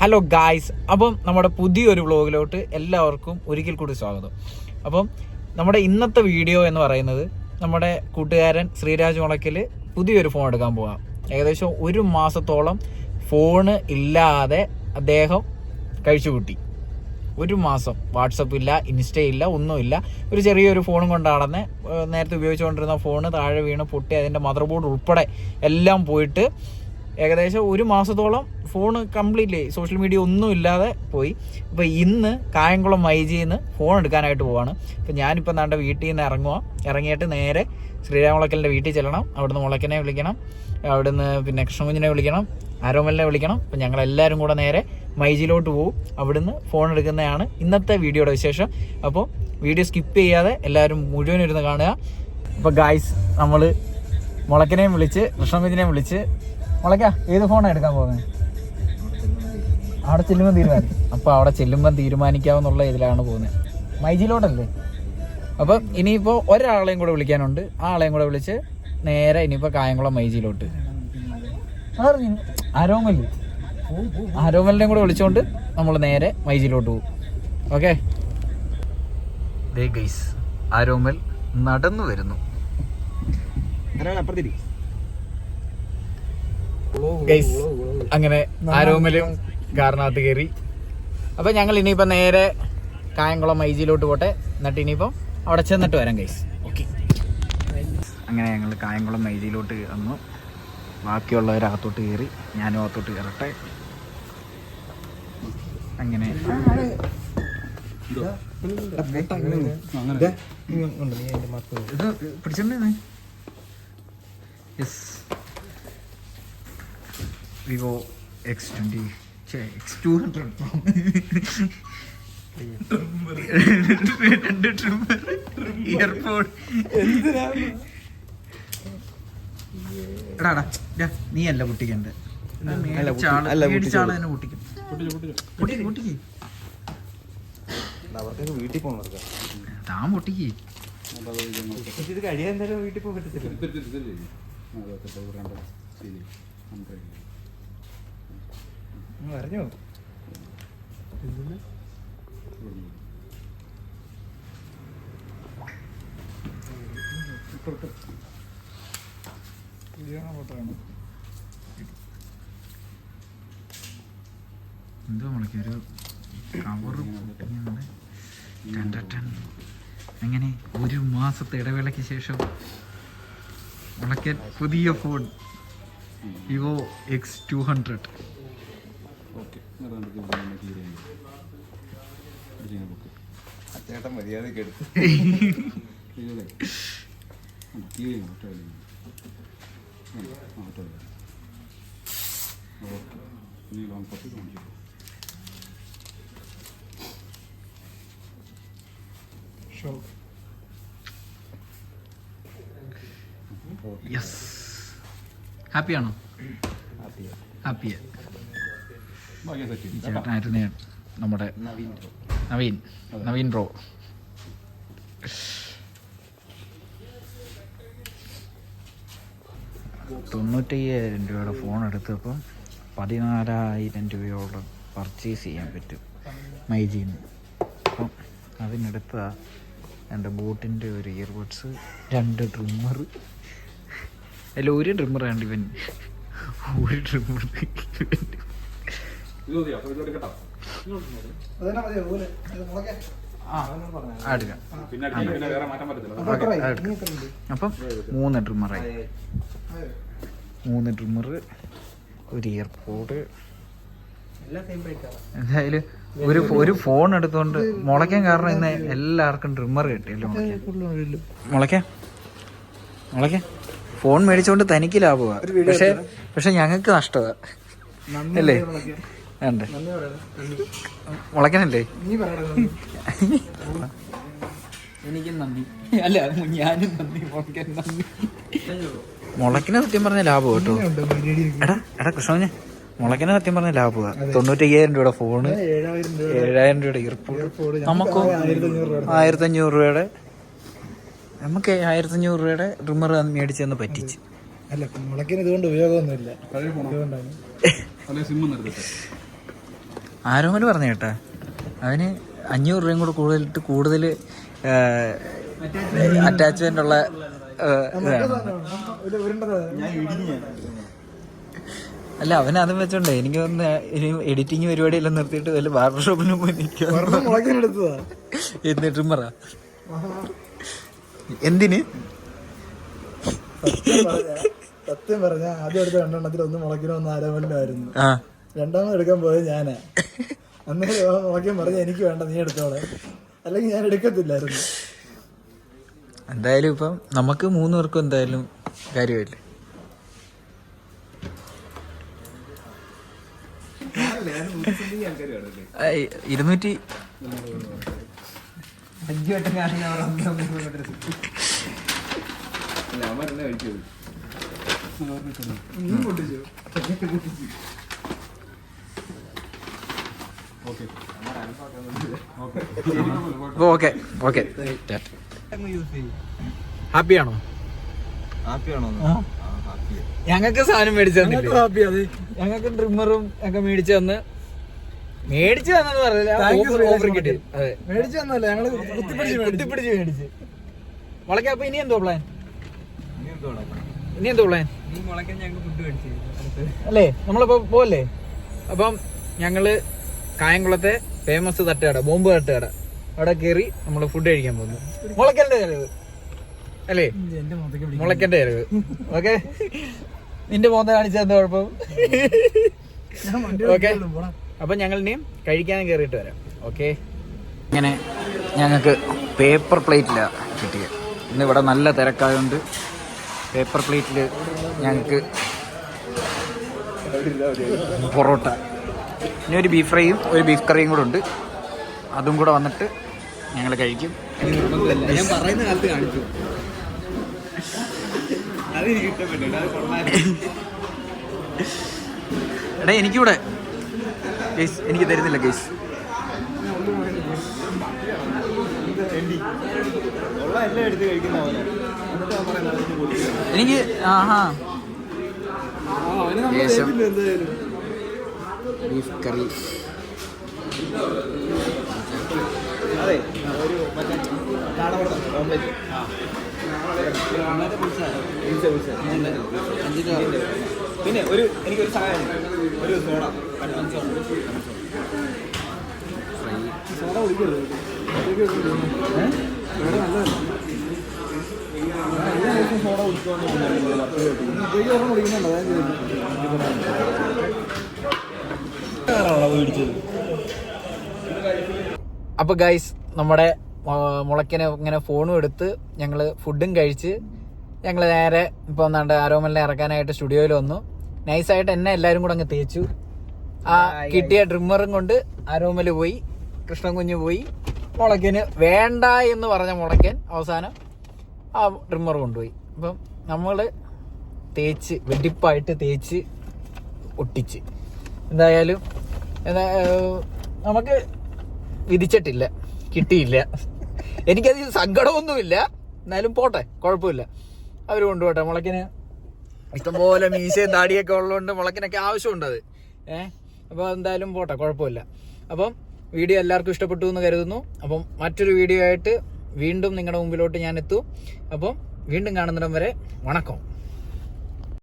Hello guys, അപ്പം നമ്മുടെ പുതിയൊരു വ്ളോഗിലോട്ട് എല്ലാവർക്കും ഒരിക്കൽ കൂടി സ്വാഗതം. അപ്പം നമ്മുടെ ഇന്നത്തെ വീഡിയോ എന്ന് പറയുന്നത് നമ്മുടെ കൂട്ടുകാരൻ ശ്രീരാജ് മുളയ്ക്കൽ പുതിയൊരു ഫോൺ എടുക്കാൻ പോകാം. ഏകദേശം 1 മാസത്തോളം ഫോണ് ഇല്ലാതെ അദ്ദേഹം കഴിച്ചുകൂട്ടി. 1 മാസം വാട്സപ്പ് ഇല്ല, ഇൻസ്റ്റ ഇല്ല, ഒന്നുമില്ല. ഒരു ചെറിയൊരു ഫോണും കൊണ്ടാണെന്ന് നേരത്തെ ഉപയോഗിച്ചുകൊണ്ടിരുന്ന ഫോണ് താഴെ വീണ് പൊട്ടി അതിൻ്റെ മദർ ബോർഡ് ഉൾപ്പെടെ എല്ലാം പോയിട്ട് ഏകദേശം 1 മാസത്തോളം ഫോണ് കംപ്ലീറ്റ്ലി സോഷ്യൽ മീഡിയ ഒന്നും ഇല്ലാതെ പോയി. അപ്പോൾ ഇന്ന് കായംകുളം മൈജിയിൽ നിന്ന് ഫോൺ എടുക്കാനായിട്ട് പോവാണ്. അപ്പോൾ ഞാനിപ്പോൾ നാണ്ട വീട്ടിൽ നിന്ന് ഇറങ്ങിയിട്ട് നേരെ ശ്രീരാമുളക്കലിൻ്റെ വീട്ടിൽ ചെല്ലണം. അവിടുന്ന് മുളക്കനെ വിളിക്കണം, അവിടുന്ന് പിന്നെ കൃഷ്ണകുഞ്ഞിനെ വിളിക്കണം, ആരോമലിനെ വിളിക്കണം. അപ്പോൾ ഞങ്ങളെല്ലാവരും കൂടെ നേരെ മൈജിയിലോട്ട് പോകും. അവിടുന്ന് ഫോൺ എടുക്കുന്നതാണ് ഇന്നത്തെ വീഡിയോയുടെ വിശേഷം. അപ്പോൾ വീഡിയോ സ്കിപ്പ് ചെയ്യാതെ എല്ലാവരും മുഴുവൻ ഇരുന്ന് കാണുക. അപ്പോൾ ഗായ്സ്, നമ്മൾ മുളക്കനെയും വിളിച്ച് കൃഷ്ണകുഞ്ഞിനെയും വിളിച്ച് മുളയ്ക്ക ഏത് ഫോണാണ് എടുക്കാൻ പോകുന്നത്? അവിടെ ചെല്ലുമ്പം അപ്പോൾ അവിടെ ചെല്ലുമ്പം തീരുമാനിക്കാവുന്നുള്ള ഇതിലാണ് പോകുന്നത്. മൈജിയിലോട്ടല്ലേ? അപ്പം ഇനിയിപ്പോൾ ഒരാളെയും കൂടെ വിളിക്കാനുണ്ട്. ആ ആളെയും കൂടെ വിളിച്ച് നേരെ ഇനിയിപ്പോൾ കായംകുളം മൈജിയിലോട്ട് ആരോമലിനെയും കൂടെ വിളിച്ചുകൊണ്ട് നമ്മൾ നേരെ മൈജിയിലോട്ട് പോകും. ഓക്കെ, ദേ ഗൈസ്, ആരോമൽ നടന്നു വരുന്നു. ഗൈസ്, അങ്ങനെ ആരോമലും കാറിനകത്ത് കയറി. അപ്പം ഞങ്ങൾ ഇനിയിപ്പോൾ നേരെ കായംകുളം മൈജിയിലോട്ട് പോട്ടെ. എന്നിട്ട് ഇനിയിപ്പം അവിടെ ചെന്നിട്ട് വരാം ഗൈസ്. ഓക്കെ, അങ്ങനെ ഞങ്ങൾ കായംകുളം മൈജിയിലോട്ട് വന്നു. ബാക്കിയുള്ളവരകത്തോട്ട് കയറി, ഞാനും അകത്തോട്ട് കയറട്ടെ. അങ്ങനെ ഇത് പിടിച്ചിട്ടുണ്ടേ. Yes, Vivo X20 X200 earpod. നീ അല്ല പൊട്ടിക്കണ്ടേ, മേടിച്ചാളെ പൊട്ടിക്കും. വീട്ടിൽ പോകണം, താൻ പൊട്ടിക്ക്. ഇത് കഴിയാൻ എന്തായാലും വീട്ടിൽ പോകാൻ പറ്റത്തില്ല. അറിഞ്ഞോ? എന്തോ മുളയ്ക്കൊരു കവറ് അങ്ങനെ 1 മാസത്തെ ഇടവേളയ്ക്ക് ശേഷം മുളയ്ക്കൻ പുതിയ ഫോൺ വിവോ X200. ചേട്ടൻ മര്യാദക്ക് എടുത്ത് യെസ്, ഹാപ്പിയാണോ? ഹാപ്പിയാ. ചേട്ടനായിരുന്നു നമ്മുടെ നവീൻ ബ്രോ. $95,000 ഫോൺ എടുത്തപ്പം 14,000 രൂപയോളം പർച്ചേസ് ചെയ്യാൻ പറ്റും മൈജിയിൽ നിന്ന്. അപ്പം അതിനെടുത്ത എൻ്റെ ബോട്ടിൻ്റെ ഒരു ഇയർബഡ്സ്, 2 ട്രിമ്മർ. അല്ല, ഒരു ട്രിമ്മർ ആണ് ഇവൻ, ഒരു ട്രിമ്മർ. അപ്പം 3 ട്രിമ്മറായി. 3 ട്രിമ്മർ, ഒരു ഇയർപോഡ്. എന്തായാലും ഒരു ഫോൺ എടുത്തോണ്ട് മുളയ്ക്കാൻ കാരണം ഇന്ന് എല്ലാവർക്കും ട്രിമ്മർ കിട്ടിയല്ലോ. മുളയ്ക്കാൻ ഫോൺ മേടിച്ചോണ്ട് തനിക്ക് ലാഭമാണ്, പക്ഷെ ഞങ്ങൾക്ക് നഷ്ടമാണ് അല്ലേ? വേണ്ടേ മുളയ്ക്കനല്ലേ? എനിക്കും നന്ദി. അല്ല, ഞാനും നന്ദി. മുളയ്ക്കിന് സത്യം പറഞ്ഞ ലാഭം കേട്ടോ. എടാ കൃഷ്ണന്, മുളയ്ക്കിന് സത്യം പറഞ്ഞ ലാഭമാണ്. 95,000 രൂപയുടെ ഫോണ്, 7,000 രൂപയുടെ ഇയർപോഡ്. നമുക്കോ 1,500 രൂപയുടെ, നമുക്ക് 1,500 രൂപയുടെ ട്രിമ്മർ മേടിച്ചെന്ന് പറ്റിച്ച്. അല്ല, മുളയ്ക്കിന് ഇതുകൊണ്ട് ഉപയോഗമൊന്നുമില്ല. ആരോമല് പറഞ്ഞു കേട്ടാ, അവന് 500 രൂപയും കൂടെ കൂടുതൽ അറ്റാച്ച്മെന്റ് ഉള്ള അല്ല, അവൻ അതും വെച്ചോണ്ടേ എനിക്ക് വന്ന് എഡിറ്റിങ് പരിപാടിയെല്ലാം നിർത്തിയിട്ട് വല്ല ബാർബർ ഷോപ്പിന് പോയി നിൽക്കുക. എന്നിട്ടും പറ എന്തിന്? സത്യം പറഞ്ഞ ആദ്യം എടുത്ത 2 എണ്ണത്തിൽ ഒന്ന് മുളക്കിനോ ഒന്ന് ആരോമലിനായിരുന്നു. രണ്ടാമത് എടുക്കാൻ പോയത് ഞാനാ. അന്നേരം മുളക്കാൻ പറഞ്ഞ എനിക്ക് വേണ്ട, നീ എടുത്തോളെ, അല്ലെങ്കിൽ ഞാൻ എടുക്കത്തില്ലായിരുന്നു. എന്തായാലും ഇപ്പം നമുക്ക് 3 പേർക്കും എന്തായാലും കാര്യമില്ല. ഇരുന്നൂറ്റി 5 വട്ടം ഓക്കെ ഓക്കെ. ഹാപ്പിയാണോ? ഞങ്ങൾക്ക് സാധനം മേടിച്ചു തന്നിട്ട് ഞങ്ങൾക്ക് ട്രിമ്മറും ഒക്കെ മേടിച്ചു തന്നെന്ന് പറഞ്ഞില്ല, ഓഫർ കിട്ടി. അതെ, മേടിച്ചു തന്നല്ലേ, ഞങ്ങള് കുത്തിപ്പിടിച്ച് മേടിച്ച്. മുളയ്ക്ക, അപ്പൊ ഇനി എന്തോ പ്ലാൻ? അല്ലേ, നമ്മളിപ്പോ പോവല്ലേ? അപ്പം ഞങ്ങള് കായംകുളത്തെ ഫേമസ് തട്ടുകട, ബോംബ് തട്ടുകട, അവിടെ കയറി നമ്മള് ഫുഡ് കഴിക്കാൻ പോകുന്നു. മുളയ്ക്കലിന്റെ ചെലവ് അല്ലേ? മുളയ്ക്കന്റെ ചെലവ്. ഓക്കെ, നിന്റെ മോന്ത കാണിച്ചാൽ എന്താ കുഴപ്പം? ഓക്കെ, അപ്പൊ ഞങ്ങൾ ഇനിയും കഴിക്കാനും കയറിയിട്ട് വരാം. ഓക്കെ, ഇങ്ങനെ ഞങ്ങൾക്ക് പേപ്പർ പ്ലേറ്റിലാണ് കിട്ടിയത്. ഇന്ന് ഇവിടെ നല്ല തിരക്കായതുകൊണ്ട് പേപ്പർ പ്ലേറ്റിൽ ഞങ്ങൾക്ക് പൊറോട്ട, ഇനി ഒരു ബീഫ് ഫ്രൈയും ഒരു ബീഫ് കറിയും കൂടെ ഉണ്ട്. അതും കൂടെ വന്നിട്ട് ഞങ്ങൾ കഴിക്കും. ഞാൻ പറയുന്ന കാലത്ത് കാണിച്ചു. എടാ എനിക്കൂടെ ഗൈസ്, എനിക്ക് തരുന്നില്ല ഗൈസ്. എനിക്ക് ബീഫ് കറി, പിന്നെ എനിക്കൊരു സഹായം, ഒരു സോഡ സോഡ കുടിക്കരുത്. സോഡ കുടിക്കുന്നുണ്ടോ? അപ്പൊ ഗൈസ്, നമ്മുടെ മുളയ്ക്കനെ ഇങ്ങനെ ഫോണും എടുത്ത് ഞങ്ങള് ഫുഡും കഴിച്ച് ഞങ്ങൾ നേരെ ഇപ്പൊ എന്താണ്ട് ആരോമലിനെ ഇറക്കാനായിട്ട് സ്റ്റുഡിയോയിൽ വന്നു. നൈസായിട്ട് എന്നെ എല്ലാരും കൂടെ അങ്ങ് തേച്ചു. ആ കിട്ടിയ ട്രിമ്മറും കൊണ്ട് ആരോമല് പോയി, കൃഷ്ണൻ കുഞ്ഞ് പോയി. മുളയ്ക്കന് വേണ്ട എന്ന് പറഞ്ഞ മുളയ്ക്കൻ അവസാനം ആ ട്രിമ്മർ കൊണ്ടുപോയി. അപ്പം നമ്മള് തേച്ച് വെടിപ്പായിട്ട് തേച്ച് ഒട്ടിച്ച് എന്തായാലും നമുക്ക് വിധിച്ചിട്ടില്ല, കിട്ടിയില്ല. എനിക്കത് സങ്കടമൊന്നുമില്ല, എന്നാലും പോട്ടെ, കുഴപ്പമില്ല, അവർ കൊണ്ടുപോട്ടെ. മുളക്കിന് ഇഷ്ടംപോലെ മീശയും താടിയൊക്കെ ഉള്ളതുകൊണ്ട് മുളക്കിനൊക്കെ ആവശ്യമുണ്ട് അത്. അപ്പോൾ എന്തായാലും പോട്ടെ, കുഴപ്പമില്ല. അപ്പം വീഡിയോ എല്ലാവർക്കും ഇഷ്ടപ്പെട്ടു എന്ന് കരുതുന്നു. അപ്പം മറ്റൊരു വീഡിയോ ആയിട്ട് വീണ്ടും നിങ്ങളുടെ മുമ്പിലോട്ട് ഞാൻ എത്തും. അപ്പം വീണ്ടും കാണുന്നിടം വരെ വണക്കം.